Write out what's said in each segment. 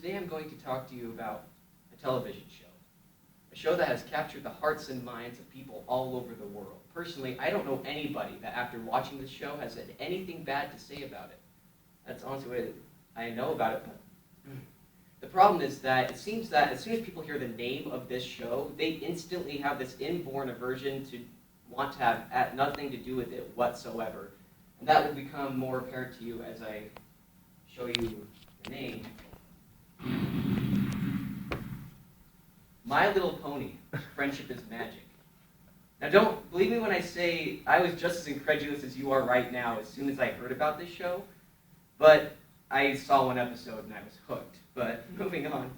today I'm going to talk to you about a television show. A show that has captured the hearts and minds of people all over the world. Personally, I don't know anybody that after watching this show has had anything bad to say about it. That's honestly what I know about it. But the problem is that it seems that as soon as people hear the name of this show, they instantly have this inborn aversion to want to have nothing to do with it whatsoever. And that will become more apparent to you as I show you the name. My Little Pony, Friendship is Magic. Now don't believe me when I say I was just as incredulous as you are right now as soon as I heard about this show, but I saw one episode and I was hooked. But moving on,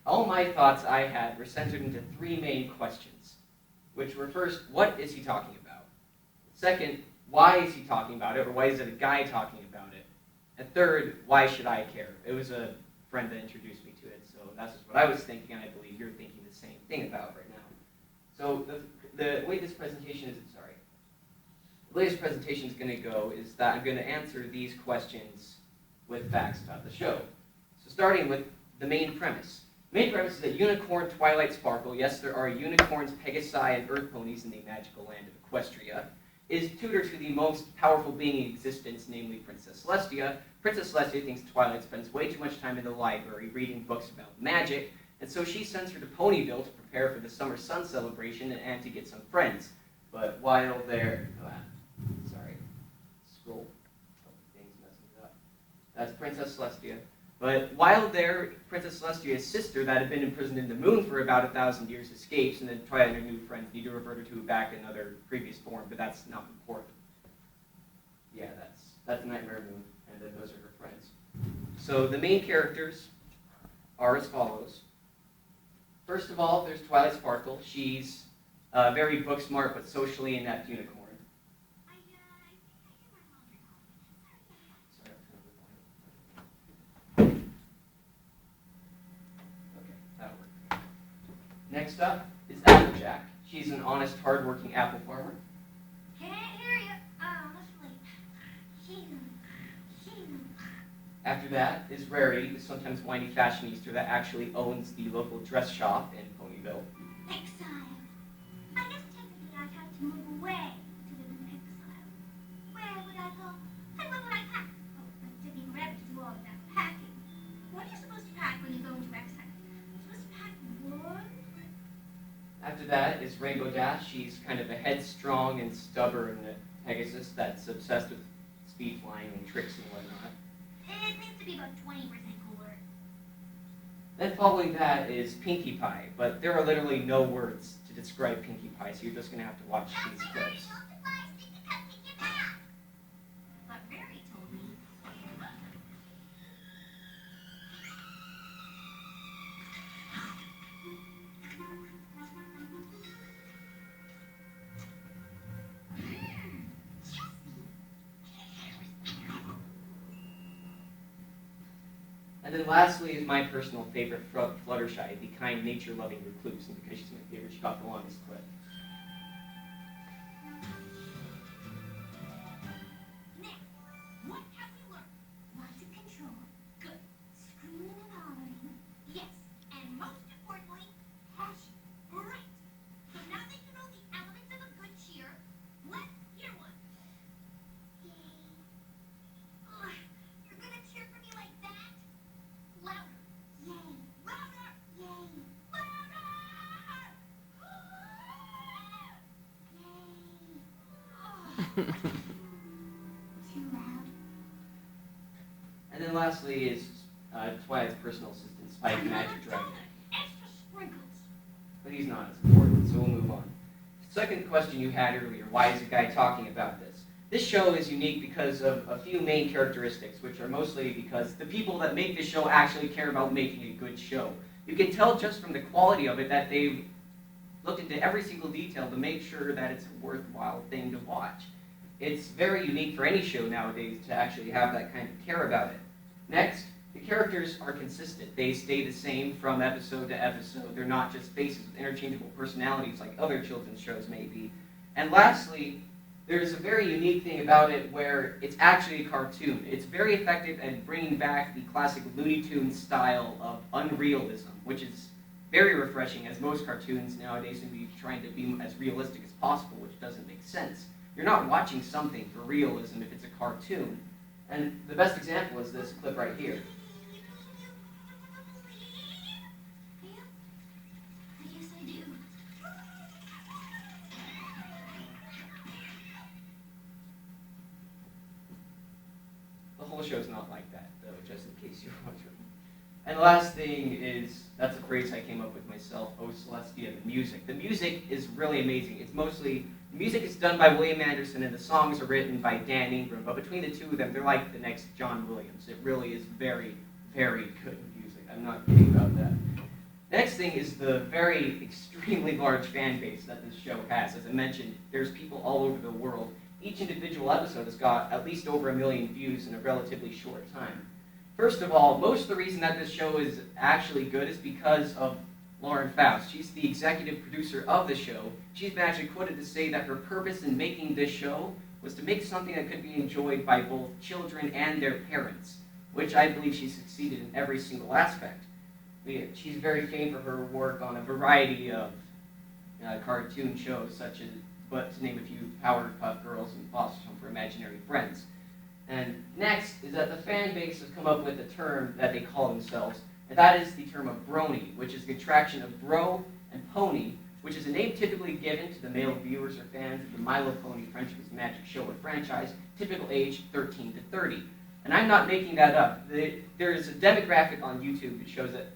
all my thoughts I had were centered into three main questions, which were first, what is he talking about? Second, why is he talking about it, or why is it a guy talking about it? And third, why should I care? It was a friend that introduced me to it, so that's just what I was thinking, and I believe you're thinking the same thing about it right now. So the way this presentation is, the way this presentation is going to go is that I'm going to answer these questions with facts about the show. So starting with the main premise. The main premise is that unicorn Twilight Sparkle, yes, there are unicorns, Pegasi, and earth ponies in the magical land of Equestria, is tutor to the most powerful being in existence, namely Princess Celestia. Princess Celestia thinks Twilight spends way too much time in the library reading books about magic, and so she sends her to Ponyville to prepare for the summer sun celebration and to get some friends. But while they're... scroll. Things messing it up. That's Princess Celestia. But while there, Princess Celestia's sister, that had been imprisoned in the moon for about 1,000 years, escapes, and then Twilight and her new friends need to revert her to back another previous form, but that's not important. Yeah, that's Nightmare Moon, and then those are her friends. So the main characters are as follows. First of all, there's Twilight Sparkle. She's very book smart, but socially inept unicorn. Next up is Applejack. She's an honest, hard-working apple farmer. Can't hear you. I'm asleep. After that is Rarity, the sometimes whiny fashionista that actually owns the local dress shop in Ponyville. Exile. I guess technically I'd have to move away to live in exile. Where would I go? And what would I pack? Oh, it took me forever to do all of that packing. What are you supposed to pack when you go into exile? You're supposed to pack one? After that is Rainbow Dash. She's kind of a headstrong and stubborn Pegasus that's obsessed with speed flying and tricks and whatnot. It needs to be about 20% cooler. Then following that is Pinkie Pie, but there are literally no words to describe Pinkie Pie, so you're just going to have to watch these clips. But Mary told me. And then lastly is my personal favorite, Fluttershy, the kind, nature-loving recluse, and because she's my favorite, she got the longest clip. Now, what have we learned? Lots of control. Good. Screaming and hollering. Yes. And most importantly, passion. Great. So now that you know the elements of a good cheer, let's hear one. Yay. Ugh, you're gonna cheer for me like that? Louder. Yay. Louder. Yay. Louder. Yay. Too loud. And then lastly is Twilight's personal assistant, Spike Magic Dragon. Extra sprinkles. But he's not as important, so we'll move on. Second question you had earlier, why is a guy talking about this? This show is unique because of a few main characteristics, which are mostly because the people that make this show actually care about making a good show. You can tell just from the quality of it that they've looked into every single detail to make sure that it's a worthwhile thing to watch. It's very unique for any show nowadays to actually have that kind of care about it. Next, the characters are consistent. They stay the same from episode to episode. They're not just faces with interchangeable personalities like other children's shows may be. And lastly, there's a very unique thing about it where it's actually a cartoon. It's very effective at bringing back the classic Looney Tunes style of unrealism, which is very refreshing, as most cartoons nowadays seem to be trying to be as realistic as possible, which doesn't make sense. You're not watching something for realism if it's a cartoon. And the best example is this clip right here. I guess I do. The whole show's not like that, though, just in case you're wondering. And the last thing is, that's a phrase I came up with myself, O Celestia, the music. The music is really amazing. It's mostly, the music is done by William Anderson and the songs are written by Dan Ingram, but between the two of them, they're like the next John Williams. It really is very, very good music. I'm not kidding about that. Next thing is the very extremely large fan base that this show has. As I mentioned, there's people all over the world. Each individual episode has got at least over 1 million views in a relatively short time. First of all, most of the reason that this show is actually good is because of Lauren Faust. She's the executive producer of the show. She's been actually quoted to say that her purpose in making this show was to make something that could be enjoyed by both children and their parents, which I believe she succeeded in every single aspect. She's very famed for her work on a variety of cartoon shows, such as, but to name a few, Powerpuff Girls and Foster Home for Imaginary Friends. And next is that the fan base has come up with a term that they call themselves, and that is the term of brony, which is the contraction of bro and pony, which is a name typically given to the male viewers or fans of the My Little Pony Friendship is Magic show or franchise, typical age 13 to 30. And I'm not making that up. There is a demographic on YouTube that shows that,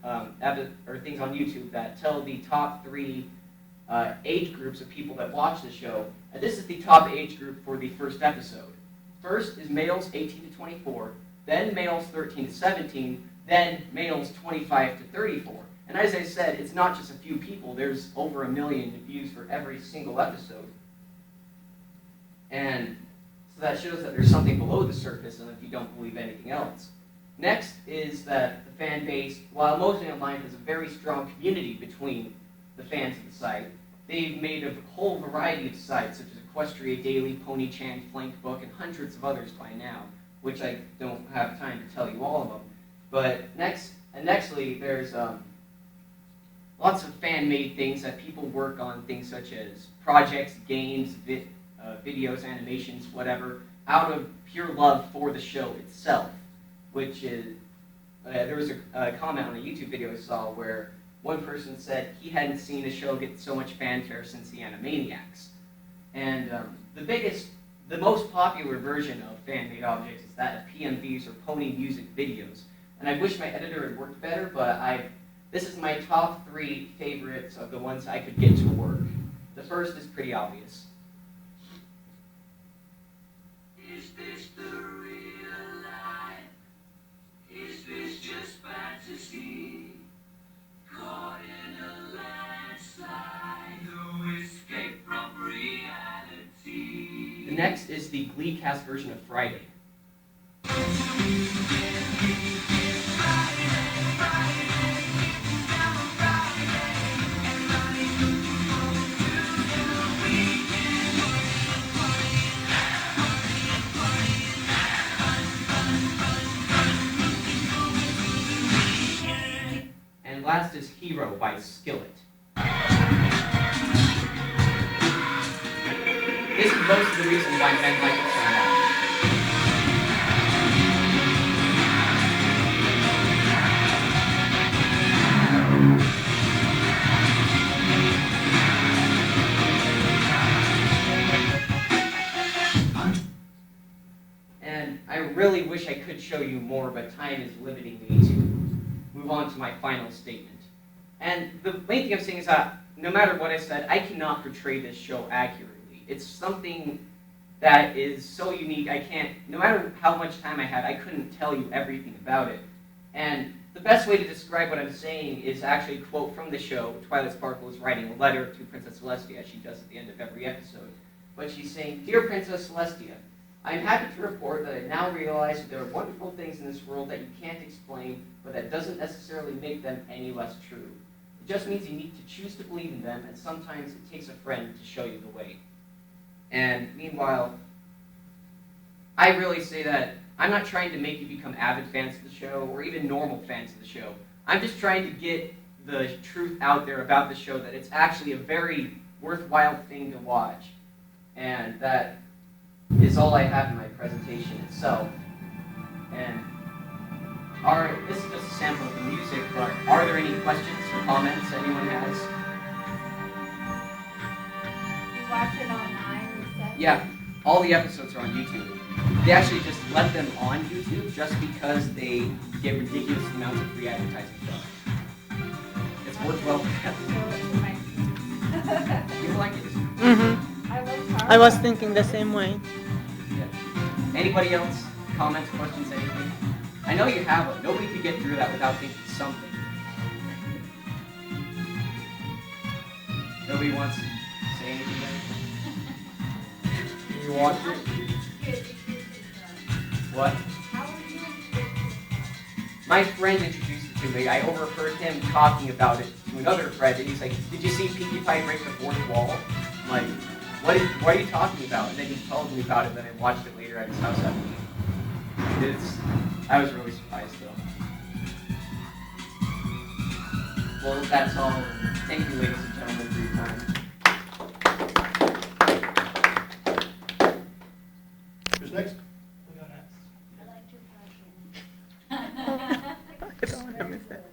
or things on YouTube that tell the top 3 age groups of people that watch the show, and this is the top age group for the first episode. First is males 18 to 24, then males 13 to 17, then males 25 to 34. And as I said, it's not just a few people. There's over 1 million views for every single episode. And so that shows that there's something below the surface, and if you don't believe anything else. Next is that the fan base, while mostly online, has a very strong community between the fans of the site. They've made a whole variety of sites, such as Equestria Daily, Pony Chan, Flank Book, and hundreds of others by now, which I don't have time to tell you all of them. But nextly, there's lots of fan-made things that people work on, things such as projects, games, videos, animations, whatever, out of pure love for the show itself, which is, there was a comment on a YouTube video I saw where one person said he hadn't seen a show get so much fanfare since the Animaniacs. And the most popular version of fan-made objects is that of PMVs or pony music videos. And I wish my editor had worked better, but this is my top 3 favorites of the ones I could get to work. The first is pretty obvious. Is this the real life? Is this just fantasy? Caught in a landslide, no escape from reality. The next is the Gleecast version of Friday. And last is Hero by Skillet. This is most of the reason why men like it so much. And I really wish I could show you more, but time is limiting me to move on to my final statement. And the main thing I'm saying is that no matter what I said, I cannot portray this show accurately. It's something that is so unique, no matter how much time I had, I couldn't tell you everything about it. And the best way to describe what I'm saying is actually a quote from the show. Twilight Sparkle is writing a letter to Princess Celestia, as she does at the end of every episode. But she's saying, "Dear Princess Celestia, I am happy to report that I now realize that there are wonderful things in this world that you can't explain, but that doesn't necessarily make them any less true. It just means you need to choose to believe in them, and sometimes it takes a friend to show you the way." And meanwhile, I really say that I'm not trying to make you become avid fans of the show or even normal fans of the show. I'm just trying to get the truth out there about the show, that it's actually a very worthwhile thing to watch. And that is all I have in my presentation itself. And this is just a sample of the music, but are there any questions or comments anyone has? You watch it online, you said? Yeah, all the episodes are on YouTube. They actually just let them on YouTube just because they get ridiculous amounts of free advertising from it. It's worked well for them. People like it. Mm-hmm. I was thinking the same way. Yeah. Anybody else? Comments, questions, anything? I know you have one. Nobody could get through that without thinking something. Nobody wants to say anything? You watch it? What? My friend introduced it to me. I overheard him talking about it to another friend, and he's like, "Did you see Pinkie Pie break the fourth wall?" I'm like, what are you talking about? And then he told me about it, and then I watched it later at his house after me. I was really surprised, though. Well, that's all. Thank you, ladies and gentlemen, for your time.